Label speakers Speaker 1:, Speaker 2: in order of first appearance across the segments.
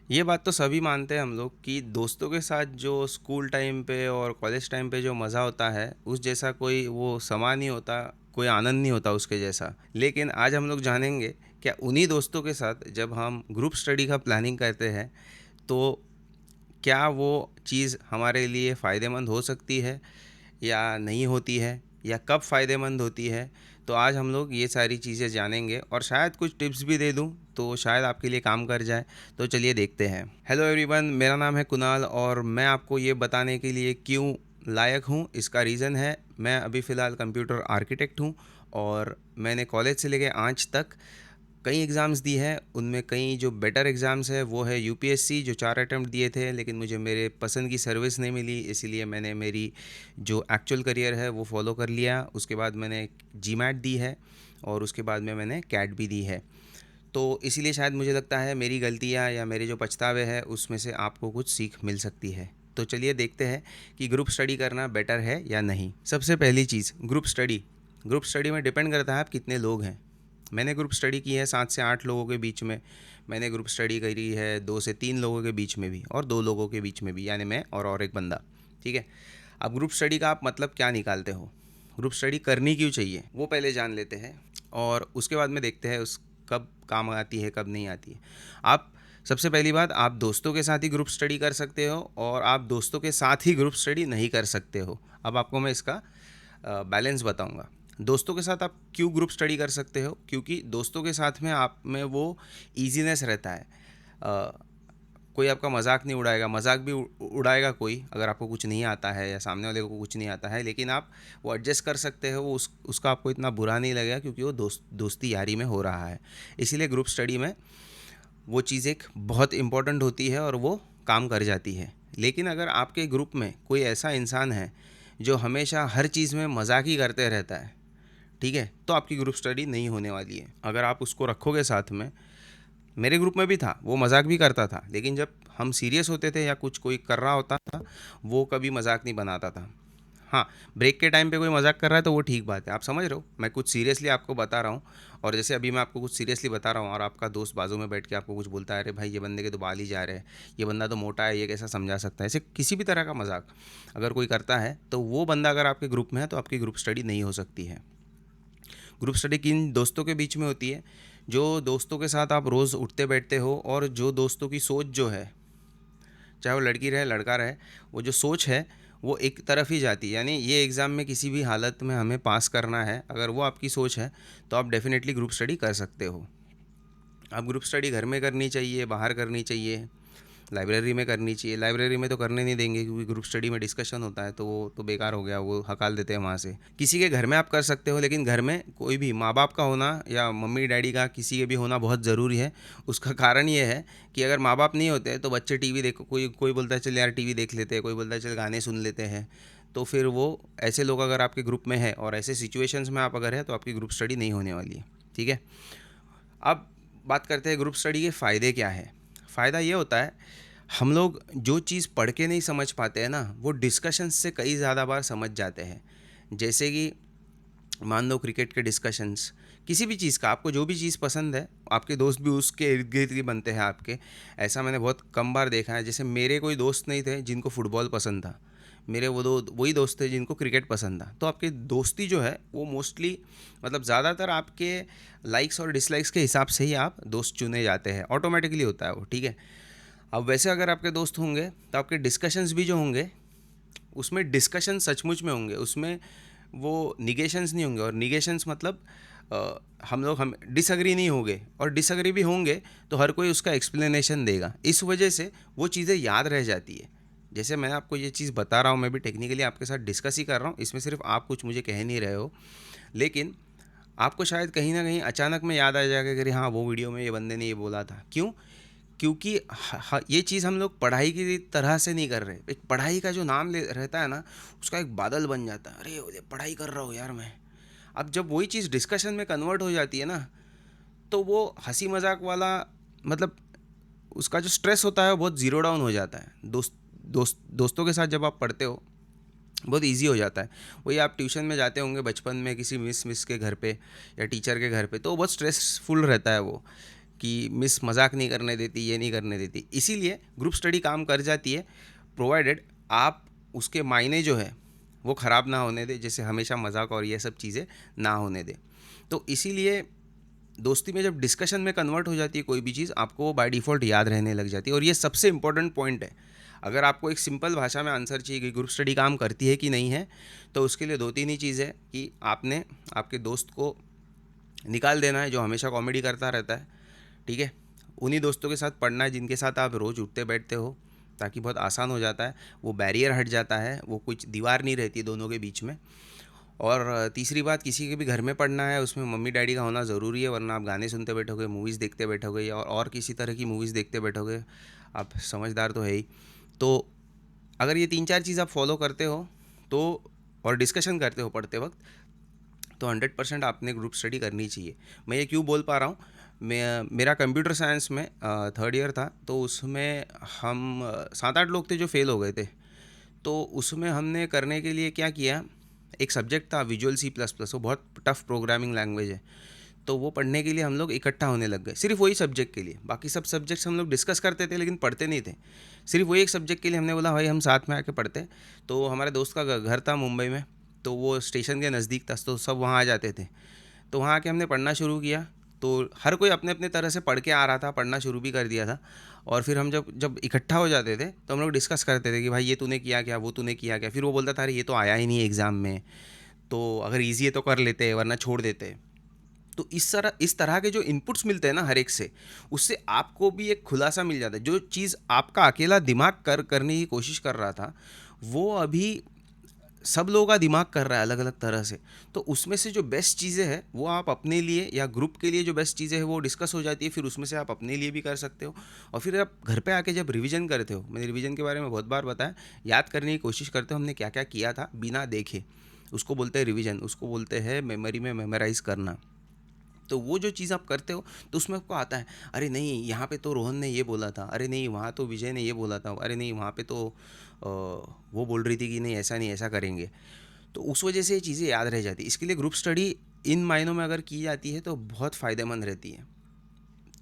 Speaker 1: ये बात तो सभी मानते हैं हम लोग कि दोस्तों के साथ जो स्कूल टाइम पे और कॉलेज टाइम पे जो मज़ा होता है उस जैसा कोई वो समा नहीं होता, कोई आनंद नहीं होता उसके जैसा। लेकिन आज हम लोग जानेंगे क्या उन्हीं दोस्तों के साथ जब हम ग्रुप स्टडी का प्लानिंग करते हैं तो क्या वो चीज़ हमारे लिए फ़ायदेमंद हो सकती है या नहीं होती है, या कब फ़ायदेमंद होती है। तो आज हम लोग ये सारी चीज़ें जानेंगे और शायद कुछ टिप्स भी दे दूं तो शायद आपके लिए काम कर जाए। तो चलिए देखते हैं। हेलो एवरीवन, मेरा नाम है कुणाल और मैं आपको ये बताने के लिए क्यों लायक हूँ, इसका रीज़न है मैं अभी फ़िलहाल कंप्यूटर आर्किटेक्ट हूँ और मैंने कॉलेज से लेके आज तक कई एग्ज़ाम्स दी है। उनमें कई जो बेटर एग्ज़ाम्स है वो है यूपीएससी, जो 4 अटेम्प्ट दिए थे लेकिन मुझे मेरे पसंद की सर्विस नहीं मिली, इसीलिए मैंने मेरी जो एक्चुअल करियर है वो फॉलो कर लिया। उसके बाद मैंने जीमैट दी है और उसके बाद में मैंने कैट भी दी है। तो इसीलिए शायद मुझे लगता है मेरी गलतियाँ या मेरे जो पछतावे हैं उसमें से आपको कुछ सीख मिल सकती है। तो चलिए देखते हैं कि ग्रुप स्टडी करना बेटर है या नहीं। सबसे पहली चीज़, ग्रुप स्टडी में डिपेंड करता है आप कितने लोग हैं। मैंने ग्रुप स्टडी की है 7 से 8 लोगों के बीच में। मैंने ग्रुप स्टडी करी है 2 से 3 लोगों के बीच में भी और 2 लोगों के बीच में भी, यानी मैं और एक बंदा। ठीक है। अब ग्रुप स्टडी का आप मतलब क्या निकालते हो, ग्रुप स्टडी करनी क्यों चाहिए, वो पहले जान लेते हैं और उसके बाद में देखते हैं उस कब काम आती है कब नहीं आती है। आप सबसे पहली बात, आप दोस्तों के साथ ही ग्रुप स्टडी कर सकते हो और आप दोस्तों के साथ ही ग्रुप स्टडी नहीं कर सकते हो। अब आपको मैं इसका बैलेंस बताऊंगा। दोस्तों के साथ आप क्यों ग्रुप स्टडी कर सकते हो, क्योंकि दोस्तों के साथ में आप में वो ईजीनेस रहता है। अ, कोई आपका मजाक नहीं उड़ाएगा, मजाक भी उड़ाएगा कोई अगर आपको कुछ नहीं आता है या सामने वाले को कुछ नहीं आता है, लेकिन आप वो एडजस्ट कर सकते हो, वो उसका आपको इतना बुरा नहीं लगेगा क्योंकि वो दोस्ती यारी में हो रहा है। इसीलिए ग्रुप स्टडी में वो चीज़ एक बहुत इम्पॉर्टेंट होती है और वो काम कर जाती है। लेकिन अगर आपके ग्रुप में कोई ऐसा इंसान है जो हमेशा हर चीज़ में मजाक ही करते रहता है, ठीक है, तो आपकी ग्रुप स्टडी नहीं होने वाली है। अगर आप उसको रखोगे साथ में, मेरे ग्रुप में भी था, वो मजाक भी करता था, लेकिन जब हम सीरियस होते थे या कुछ कोई कर रहा होता था वो कभी मजाक नहीं बनाता था। हाँ, ब्रेक के टाइम पे कोई मजाक कर रहा है तो वो ठीक बात है, आप समझ रहे हो, मैं कुछ सीरियसली आपको बता रहा हूँ। और जैसे अभी मैं आपको कुछ सीरियसली बता रहा हूँ और आपका दोस्त बाजू में बैठ के आपको कुछ बोलता है, अरे भाई ये बंदे के तो बाल ही जा रहे हैं, ये बंदा तो मोटा है, ये कैसा समझा सकता है, ऐसे किसी भी तरह का मजाक अगर कोई करता है तो वो बंदा अगर आपके ग्रुप में है तो आपकी ग्रुप स्टडी नहीं हो सकती है। ग्रुप स्टडी किन दोस्तों के बीच में होती है, जो दोस्तों के साथ आप रोज़ उठते बैठते हो और जो दोस्तों की सोच जो है, चाहे वो लड़की रहे लड़का रहे, वो जो सोच है वो एक तरफ ही जाती है। यानी ये एग्ज़ाम में किसी भी हालत में हमें पास करना है, अगर वो आपकी सोच है तो आप डेफिनेटली ग्रुप स्टडी कर सकते हो। अब ग्रुप स्टडी घर में करनी चाहिए, बाहर करनी चाहिए, लाइब्रेरी में करनी चाहिए। लाइब्रेरी में तो करने नहीं देंगे क्योंकि ग्रुप स्टडी में डिस्कशन होता है तो वो तो बेकार हो गया, वो हकाल देते हैं वहाँ से। किसी के घर में आप कर सकते हो, लेकिन घर में कोई भी माँ बाप का होना या मम्मी डैडी का किसी के भी होना बहुत ज़रूरी है। उसका कारण ये है कि अगर माँ बाप नहीं होते तो बच्चे टीवी देखो, कोई कोई बोलता है चल यार टीवी देख लेते हैं, कोई बोलता है चल गाने सुन लेते हैं। तो फिर वो ऐसे लोग अगर आपके ग्रुप में है और ऐसे सिचुएशंस में आप अगर है तो आपकी ग्रुप स्टडी नहीं होने वाली है। ठीक है। अब बात करते हैं ग्रुप स्टडी के फ़ायदे क्या है। फ़ायदा ये होता है, हम लोग जो चीज़ पढ़ के नहीं समझ पाते हैं ना, वो डिस्कशंस से कई ज़्यादा बार समझ जाते हैं। जैसे कि मान लो क्रिकेट के डिस्कशंस, किसी भी चीज़ का, आपको जो भी चीज़ पसंद है आपके दोस्त भी उसके इर्द गिर्द ही बनते हैं आपके। ऐसा मैंने बहुत कम बार देखा है। जैसे मेरे कोई दोस्त नहीं थे जिनको फुटबॉल पसंद था, मेरे वो दो वही दोस्त थे जिनको क्रिकेट पसंद था। तो आपकी दोस्ती जो है वो मोस्टली, मतलब ज़्यादातर आपके लाइक्स और डिसलाइक्स के हिसाब से ही आप दोस्त चुने जाते हैं, ऑटोमेटिकली होता है वो। ठीक है। अब वैसे अगर आपके दोस्त होंगे तो आपके डिस्कशंस भी जो होंगे उसमें डिस्कशन सचमुच में होंगे, उसमें वो निगेशंस नहीं होंगे। और निगेशंस मतलब हम डिसअग्री नहीं होंगे, और डिसअग्री भी होंगे तो हर कोई उसका एक्सप्लेनेशन देगा। इस वजह से वो चीज़ें याद रह जाती है। जैसे मैं आपको ये चीज़ बता रहा हूँ, मैं भी टेक्निकली आपके साथ डिस्कस ही कर रहा हूँ, इसमें सिर्फ आप कुछ मुझे कह नहीं रहे हो, लेकिन आपको शायद कहीं ना कहीं अचानक में याद आ जाएगा कि अरे हाँ वो वीडियो में ये बंदे ने ये बोला था। क्यों? क्योंकि ये चीज़ हम लोग पढ़ाई की तरह से नहीं कर रहे। एक पढ़ाई का जो नाम ले रहता है ना, उसका एक बादल बन जाता है, अरे ये पढ़ाई कर रहा हूँ यार मैं। अब जब वही चीज़ डिस्कशन में कन्वर्ट हो जाती है ना, तो वो हंसी मजाक वाला, मतलब उसका जो स्ट्रेस होता है वो बहुत ज़ीरो डाउन हो जाता है। दोस्तों के साथ जब आप पढ़ते हो बहुत इजी हो जाता है। वही आप ट्यूशन में जाते होंगे बचपन में किसी मिस के घर पे या टीचर के घर पे, तो बहुत स्ट्रेसफुल रहता है वो, कि मिस मजाक नहीं करने देती, ये नहीं करने देती। इसीलिए ग्रुप स्टडी काम कर जाती है, प्रोवाइडेड आप उसके मायने जो है वो ख़राब ना होने दे, जैसे हमेशा मजाक और ये सब चीज़ें ना होने दे। तो इसीलिए दोस्ती में जब डिस्कशन में कन्वर्ट हो जाती है कोई भी चीज़, आपको वो बाय डिफ़ॉल्ट याद रहने लग जाती है। और ये सबसे इंपॉर्टेंट पॉइंट है। अगर आपको एक सिंपल भाषा में आंसर चाहिए कि ग्रुप स्टडी काम करती है कि नहीं है, तो उसके लिए दो तीन ही चीज़ है कि आपने आपके दोस्त को निकाल देना है जो हमेशा कॉमेडी करता रहता है, ठीक है। उन्हीं दोस्तों के साथ पढ़ना है जिनके साथ आप रोज़ उठते बैठते हो, ताकि बहुत आसान हो जाता है, वो बैरियर हट जाता है, वो कुछ दीवार नहीं रहती दोनों के बीच में। और तीसरी बात, किसी के भी घर में पढ़ना है उसमें मम्मी डैडी का होना ज़रूरी है, वरना आप गाने सुनते बैठोगे, मूवीज़ देखते बैठोगे या और किसी तरह की मूवीज़ देखते बैठोगे। आप समझदार तो है ही। तो अगर ये तीन चार चीज़ आप फॉलो करते हो तो, और डिस्कशन करते हो पढ़ते वक्त, तो 100% आपने ग्रुप स्टडी करनी चाहिए। मैं ये क्यों बोल पा रहा हूँ, मेरा कंप्यूटर साइंस में थर्ड ईयर था, तो उसमें हम 7-8 लोग थे जो फेल हो गए थे। तो उसमें हमने करने के लिए क्या किया, एक सब्जेक्ट था विजुअल C++, वो बहुत टफ प्रोग्रामिंग लैंग्वेज है। तो वो पढ़ने के लिए हम लोग इकट्ठा होने लग गए, सिर्फ वही सब्जेक्ट के लिए। बाकी सब सब्जेक्ट्स हम लोग डिस्कस करते थे लेकिन पढ़ते नहीं थे। सिर्फ वही एक सब्जेक्ट के लिए हमने बोला भाई हम साथ में आके पढ़ते। तो हमारे दोस्त का घर था मुंबई में, तो वो स्टेशन के नज़दीक था, तो सब वहाँ आ जाते थे। तो वहाँ आके हमने पढ़ना शुरू किया। तो हर कोई अपने अपने तरह से पढ़ के आ रहा था, पढ़ना शुरू भी कर दिया था। और फिर हम जब जब इकट्ठा हो जाते थे तो हम लोग डिस्कस करते थे कि भाई ये तूने किया क्या, वो तूने किया क्या। फिर वो बोलता था अरे ये तो आया ही नहीं एग्ज़ाम में, तो अगर ईजी है तो कर लेते वरना छोड़ देते। तो इस तरह के जो इनपुट्स मिलते हैं ना हर एक से, उससे आपको भी एक खुलासा मिल जाता है। जो चीज़ आपका अकेला दिमाग करने की कोशिश कर रहा था, वो अभी सब लोगों का दिमाग कर रहा है अलग अलग तरह से। तो उसमें से जो बेस्ट चीज़ें हैं वो आप अपने लिए या ग्रुप के लिए जो बेस्ट चीज़ें हैं वो डिस्कस हो जाती है, फिर उसमें से आप अपने लिए भी कर सकते हो। और फिर आप घर पे आके जब रिवीजन करते हो, मैंने रिवीजन के बारे में बहुत बार बताया, याद करने की कोशिश करते हो हमने क्या क्या किया था बिना देखे, उसको बोलते हैं रिवीजन, उसको बोलते हैं मेमोरी में मेमोराइज़ करना। तो वो जो चीज़ आप करते हो तो उसमें आपको आता है, अरे नहीं यहाँ पे तो रोहन ने ये बोला था, अरे नहीं वहाँ तो विजय ने ये बोला था, अरे नहीं वहाँ पे तो वो बोल रही थी कि नहीं ऐसा नहीं ऐसा करेंगे। तो उस वजह से ये चीज़ें याद रह जाती है। इसके लिए ग्रुप स्टडी इन मायनों में अगर की जाती है तो बहुत फ़ायदेमंद रहती है।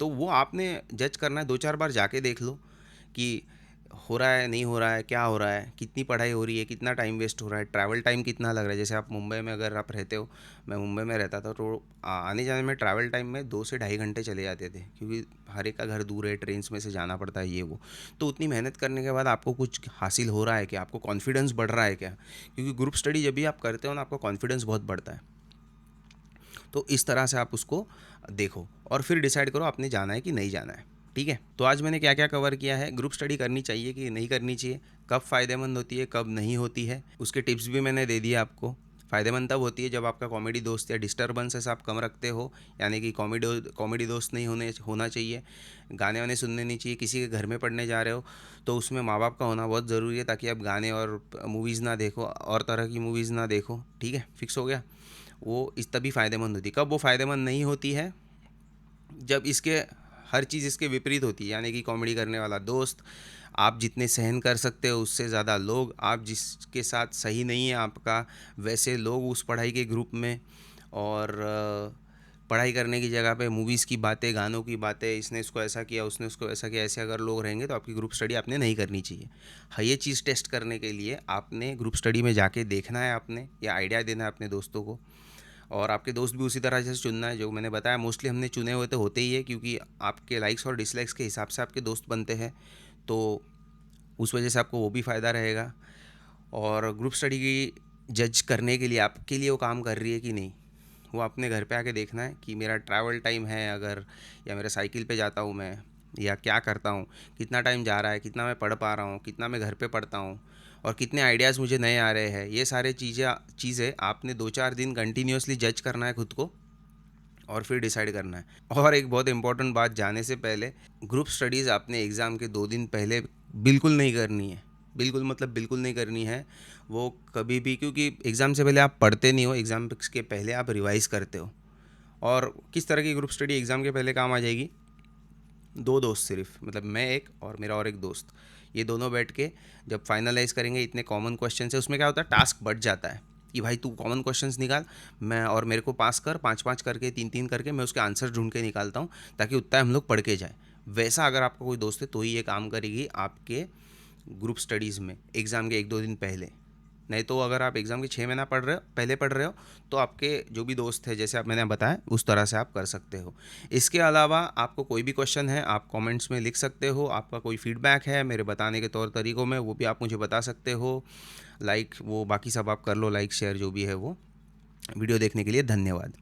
Speaker 1: तो वो आपने जज करना है, 2-4 बार जाके देख लो कि हो रहा है नहीं हो रहा है, क्या हो रहा है, कितनी पढ़ाई हो रही है, कितना टाइम वेस्ट हो रहा है, ट्रैवल टाइम कितना लग रहा है। जैसे आप मुंबई में अगर आप रहते हो, मैं मुंबई में रहता था, तो आने जाने में ट्रैवल टाइम में 2 से ढाई घंटे चले जाते थे, क्योंकि हर एक का घर दूर है, ट्रेन्स में से जाना पड़ता है ये वो। तो उतनी मेहनत करने के बाद आपको कुछ हासिल हो रहा है क्या, आपको कॉन्फिडेंस बढ़ रहा है क्या? क्योंकि ग्रुप स्टडी जब भी आप करते हो ना, आपका कॉन्फिडेंस बहुत बढ़ता है। तो इस तरह से आप उसको देखो और फिर डिसाइड करो आपने जाना है कि नहीं जाना है, ठीक है। तो आज मैंने क्या क्या कवर किया है, ग्रुप स्टडी करनी चाहिए कि नहीं करनी चाहिए, कब फ़ायदेमंद होती है कब नहीं होती है, उसके टिप्स भी मैंने दे दिए आपको। फ़ायदेमंद तब होती है जब आपका कॉमेडी दोस्त या डिस्टर्बेंसेस आप कम रखते हो, यानी कि कॉमेडी दोस्त नहीं होना चाहिए, गाने वाने सुनने नहीं चाहिए। किसी के घर में पढ़ने जा रहे हो तो उसमें माँ बाप का होना बहुत ज़रूरी है, ताकि आप गाने और मूवीज़ ना देखो, और तरह की मूवीज़ ना देखो, ठीक है, फिक्स हो गया। वो इस तभी फ़ायदेमंद होती है। कब वो फ़ायदेमंद नहीं होती है, जब इसके हर चीज़ इसके विपरीत होती है, यानी कि कॉमेडी करने वाला दोस्त, आप जितने सहन कर सकते हो उससे ज़्यादा लोग, आप जिसके साथ सही नहीं है आपका वैसे लोग उस पढ़ाई के ग्रुप में, और पढ़ाई करने की जगह पे मूवीज़ की बातें, गानों की बातें, इसने इसको ऐसा किया उसने उसको ऐसा किया, ऐसे अगर लोग रहेंगे तो आपकी ग्रुप स्टडी आपने नहीं करनी चाहिए। हाँ, ये चीज़ टेस्ट करने के लिए आपने ग्रुप स्टडी में जाके देखना है, आपने या आइडिया देना है अपने दोस्तों को। और आपके दोस्त भी उसी तरह से चुनना है, जो मैंने बताया मोस्टली हमने चुने हुए तो होते ही है, क्योंकि आपके लाइक्स और डिसलाइक्स के हिसाब से आपके दोस्त बनते हैं। तो उस वजह से आपको वो भी फ़ायदा रहेगा। और ग्रुप स्टडी की जज करने के लिए आपके लिए वो काम कर रही है कि नहीं, वो अपने घर पे आके देखना है कि मेरा ट्रैवल टाइम है अगर, या मेरा साइकिल पे जाता हूँ मैं, या क्या करता हूँ, कितना टाइम जा रहा है, कितना मैं पढ़ पा रहा हूँ, कितना मैं घर पे पढ़ता हूँ, और कितने आइडियाज़ मुझे नए आ रहे हैं। ये सारे चीज़ें आपने 2-4 दिन कंटिन्यूसली जज करना है खुद को, और फिर डिसाइड करना है। और एक बहुत इंपॉर्टेंट बात जाने से पहले, ग्रुप स्टडीज़ आपने एग्ज़ाम के 2 दिन पहले बिल्कुल नहीं करनी है। बिल्कुल मतलब बिल्कुल नहीं करनी है वो कभी भी, क्योंकि एग्ज़ाम से पहले आप पढ़ते नहीं हो, एग्ज़ाम के पहले आप रिवाइज़ करते हो। और किस तरह की ग्रुप स्टडी एग्ज़ाम के पहले काम आ जाएगी, 2 दोस्त सिर्फ, मतलब मैं एक और मेरा और एक दोस्त, ये दोनों बैठ के जब फाइनलाइज़ करेंगे, इतने कॉमन क्वेश्चन है, उसमें क्या होता है टास्क बढ़ जाता है। कि भाई तू कॉमन क्वेश्चंस निकाल, मैं और मेरे को पास कर, 5-5 करके, 3-3 करके मैं उसके आंसर ढूंढ के निकालता हूँ, ताकि उतना हम लोग पढ़ के जाए। वैसा अगर आपका कोई दोस्त है तो ही ये काम करेगी आपके ग्रुप स्टडीज़ में एग्ज़ाम के 1-2 दिन पहले। नहीं तो अगर आप एग्ज़ाम के 6 महीना पहले पढ़ रहे हो, तो आपके जो भी दोस्त है, जैसे आप मैंने बताया, उस तरह से आप कर सकते हो। इसके अलावा आपको कोई भी क्वेश्चन है, आप कमेंट्स में लिख सकते हो। आपका कोई फीडबैक है मेरे बताने के तौर तरीकों में, वो भी आप मुझे बता सकते हो। लाइक वो बाकी सब आप कर लो, लाइक शेयर जो भी है वो। वीडियो देखने के लिए धन्यवाद।